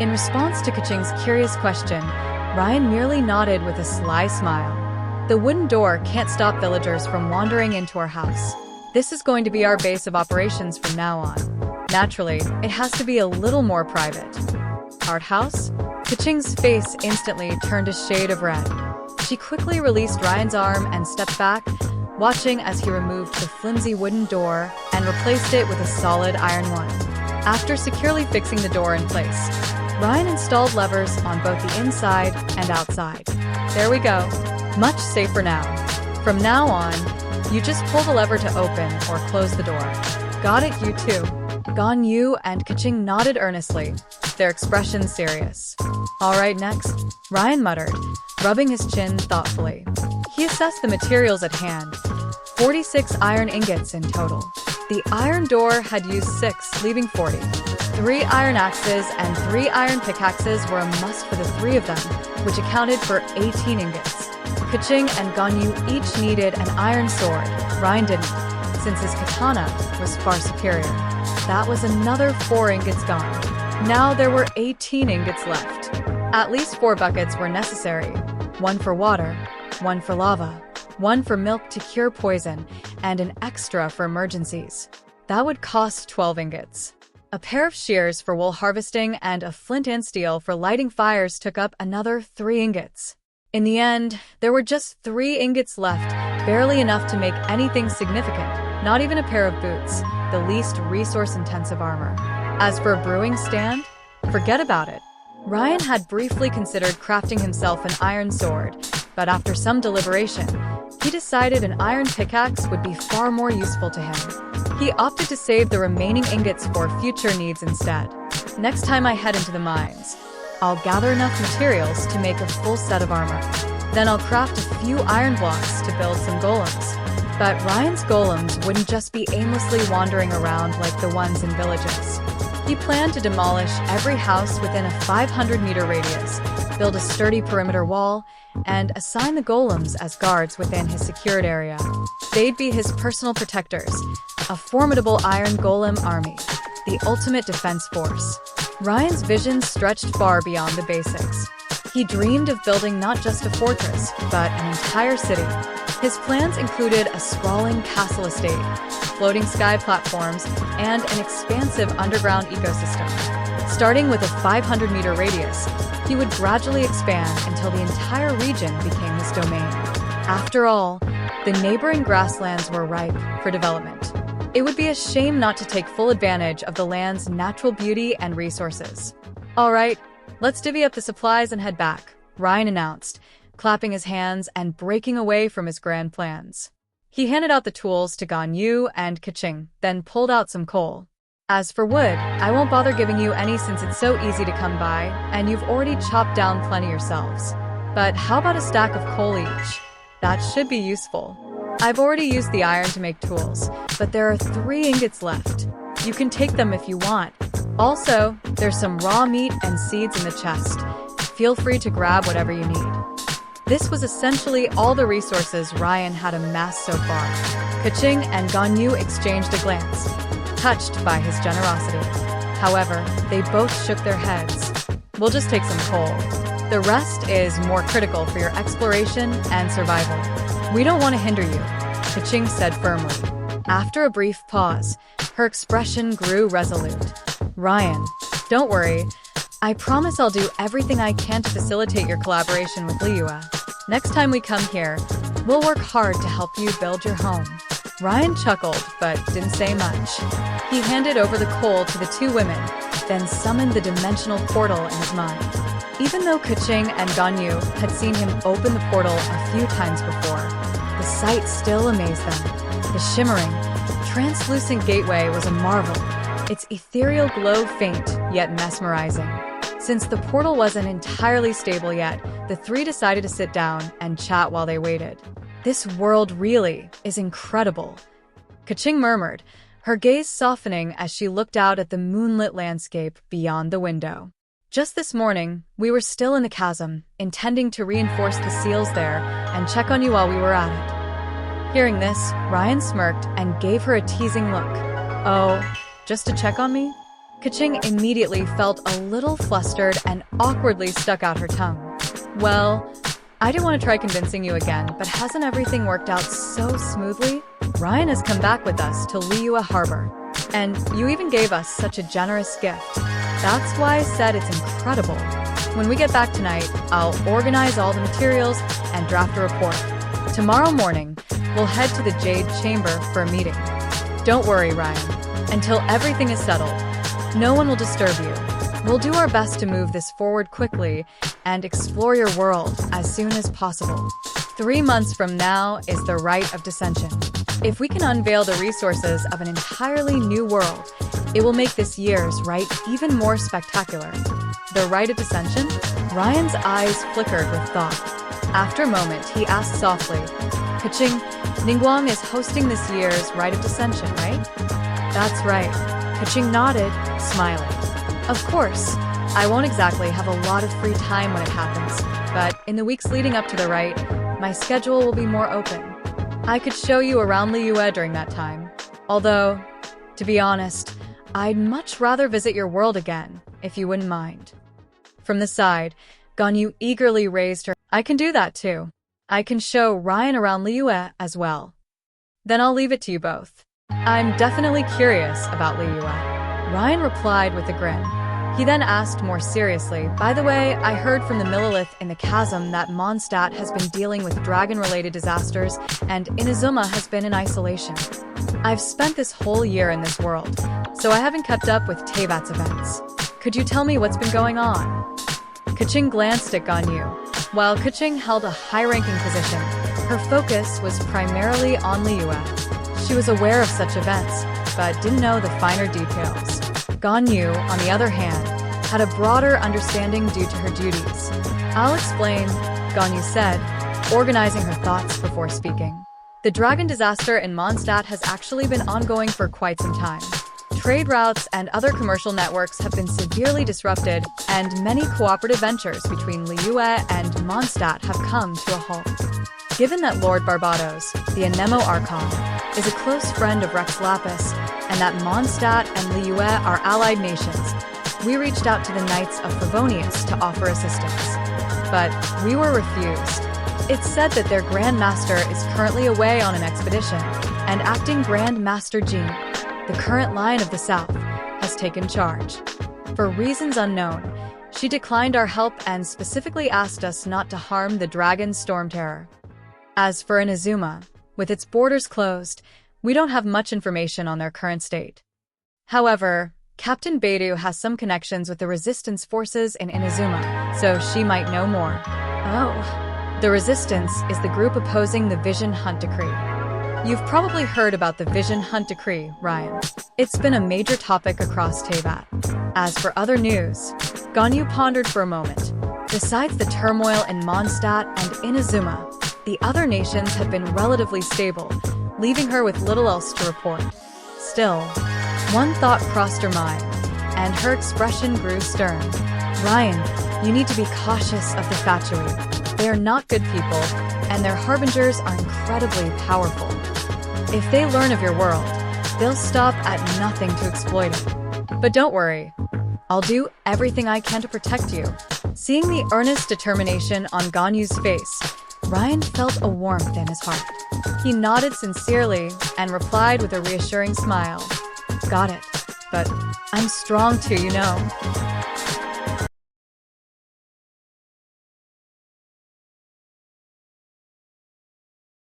In response to Kaching's curious question, Ryen merely nodded with a sly smile. The wooden door can't stop villagers from wandering into our house. This is going to be our base of operations from now on. Naturally, it has to be a little more private. Art house? Kaching's face instantly turned a shade of red. She quickly released Ryen's arm and stepped back, watching as he removed the flimsy wooden door and replaced it with a solid iron one. After securely fixing the door in place, Ryen installed levers on both the inside and outside. There we go. Much safer now. From now on, you just pull the lever to open or close the door. Got it, you two? Ganyu and Kaching nodded earnestly, their expressions serious. All right, next, Ryen muttered, rubbing his chin thoughtfully. He assessed the materials at hand. 46 iron ingots in total. The iron door had used 6, leaving 40. 3 iron axes and 3 iron pickaxes were a must for the 3 of them, which accounted for 18 ingots. Kaching and Ganyu each needed an iron sword. Ryen didn't, since his katana was far superior. That was another 4 ingots gone. Now there were 18 ingots left. At least 4 buckets were necessary. 1 for water, 1 for lava, 1 for milk to cure poison, and an extra for emergencies. That would cost 12 ingots. A pair of shears for wool harvesting and a flint and steel for lighting fires took up another 3 ingots. In the end, there were just 3 ingots left, barely enough to make anything significant, not even a pair of boots, the least resource-intensive armor. As for a brewing stand, forget about it. Ryen had briefly considered crafting himself an iron sword, but after some deliberation, he decided an iron pickaxe would be far more useful to him. He opted to save the remaining ingots for future needs instead. Next time I head into the mines, I'll gather enough materials to make a full set of armor. Then I'll craft a few iron blocks to build some golems. But Ryen's golems wouldn't just be aimlessly wandering around like the ones in villages. He planned to demolish every house within a 500-meter radius, build a sturdy perimeter wall, and assign the golems as guards within his secured area. They'd be his personal protectors, a formidable iron golem army, the ultimate defense force. Ryen's vision stretched far beyond the basics. He dreamed of building not just a fortress, but an entire city. His plans included a sprawling castle estate, floating sky platforms, and an expansive underground ecosystem. Starting with a 500-meter radius, he would gradually expand until the entire region became his domain. After all, the neighboring grasslands were ripe for development. It would be a shame not to take full advantage of the land's natural beauty and resources. All right, let's divvy up the supplies and head back, Ryen announced, clapping his hands and breaking away from his grand plans. He handed out the tools to Ganyu and Kaching, then pulled out some coal. As for wood, I won't bother giving you any since it's so easy to come by, and you've already chopped down plenty yourselves. But how about a stack of coal each? That should be useful. I've already used the iron to make tools, but there are 3 ingots left. You can take them if you want. Also, there's some raw meat and seeds in the chest. Feel free to grab whatever you need. This was essentially all the resources Ryen had amassed so far. Kaching and Ganyu exchanged a glance, touched by his generosity. However, they both shook their heads. We'll just take some coal. The rest is more critical for your exploration and survival. We don't want to hinder you, Kaching said firmly. After a brief pause, her expression grew resolute. Ryen, don't worry. I promise I'll do everything I can to facilitate your collaboration with Liyue. Next time we come here, we'll work hard to help you build your home. Ryen chuckled, but didn't say much. He handed over the coal to the 2 women, then summoned the dimensional portal in his mind. Even though Kaching and Ganyu had seen him open the portal a few times before, the sight still amazed them. The shimmering, translucent gateway was a marvel, its ethereal glow faint yet mesmerizing. Since the portal wasn't entirely stable yet, the 3 decided to sit down and chat while they waited. This world really is incredible, Kaching murmured, her gaze softening as she looked out at the moonlit landscape beyond the window. Just this morning, we were still in the chasm, intending to reinforce the seals there and check on you while we were at it. Hearing this, Ryen smirked and gave her a teasing look. Oh, just to check on me? Keqing immediately felt a little flustered and awkwardly stuck out her tongue. Well, I didn't want to try convincing you again, but hasn't everything worked out so smoothly? Ryen has come back with us to Liyue Harbor, and you even gave us such a generous gift. That's why I said it's incredible. When we get back tonight, I'll organize all the materials and draft a report. Tomorrow morning, we'll head to the Jade Chamber for a meeting. Don't worry, Ryen. Until everything is settled, no one will disturb you. We'll do our best to move this forward quickly and explore your world as soon as possible. 3 months from now is the Rite of Descension. If we can unveil the resources of an entirely new world, it will make this year's rite even more spectacular. The Rite of Descension? Ryen's eyes flickered with thought. After a moment, he asked softly, Keqing, Ningguang is hosting this year's Rite of Descension, right? That's right. Keqing nodded, smiling. Of course, I won't exactly have a lot of free time when it happens, but in the weeks leading up to the rite, my schedule will be more open. I could show you around Liyue during that time. Although, to be honest, I'd much rather visit your world again, if you wouldn't mind. From the side, Ganyu eagerly raised her. I can do that too. I can show Ryen around Liyue as well. Then I'll leave it to you both. I'm definitely curious about Liyue. Ryen replied with a grin. He then asked more seriously, by the way, I heard from the Millilith in the chasm that Mondstadt has been dealing with dragon-related disasters and Inazuma has been in isolation. I've spent this whole year in this world, so I haven't kept up with Teyvat's events. Could you tell me what's been going on? Keqing glanced at Ganyu. While Keqing held a high-ranking position, her focus was primarily on Liyue. She was aware of such events, but didn't know the finer details. Ganyu, on the other hand, had a broader understanding due to her duties. I'll explain, Ganyu said, organizing her thoughts before speaking. The dragon disaster in Mondstadt has actually been ongoing for quite some time. Trade routes and other commercial networks have been severely disrupted, and many cooperative ventures between Liyue and Mondstadt have come to a halt. Given that Lord Barbados, the Anemo Archon, is a close friend of Rex Lapis, and that Mondstadt and Liyue are allied nations, we reached out to the Knights of Favonius to offer assistance. But we were refused. It's said that their Grand Master is currently away on an expedition, and Acting Grand Master Jean, the current Lion of the South, has taken charge. For reasons unknown, she declined our help and specifically asked us not to harm the Dragon's Storm Terror. As for Inazuma, with its borders closed, we don't have much information on their current state. However, Captain Beidou has some connections with the resistance forces in Inazuma, so she might know more. Oh, the resistance is the group opposing the Vision Hunt Decree. You've probably heard about the Vision Hunt Decree, Ryen. It's been a major topic across Teyvat. As for other news, Ganyu pondered for a moment. Besides the turmoil in Mondstadt and Inazuma, the other nations have been relatively stable, leaving her with little else to report. Still, one thought crossed her mind, and her expression grew stern. Ryen, you need to be cautious of the Fatui. They are not good people, and their harbingers are incredibly powerful. If they learn of your world, they'll stop at nothing to exploit it. But don't worry, I'll do everything I can to protect you. Seeing the earnest determination on Ganyu's face, Ryen felt a warmth in his heart. He nodded sincerely and replied with a reassuring smile. Got it, but I'm strong too, you know.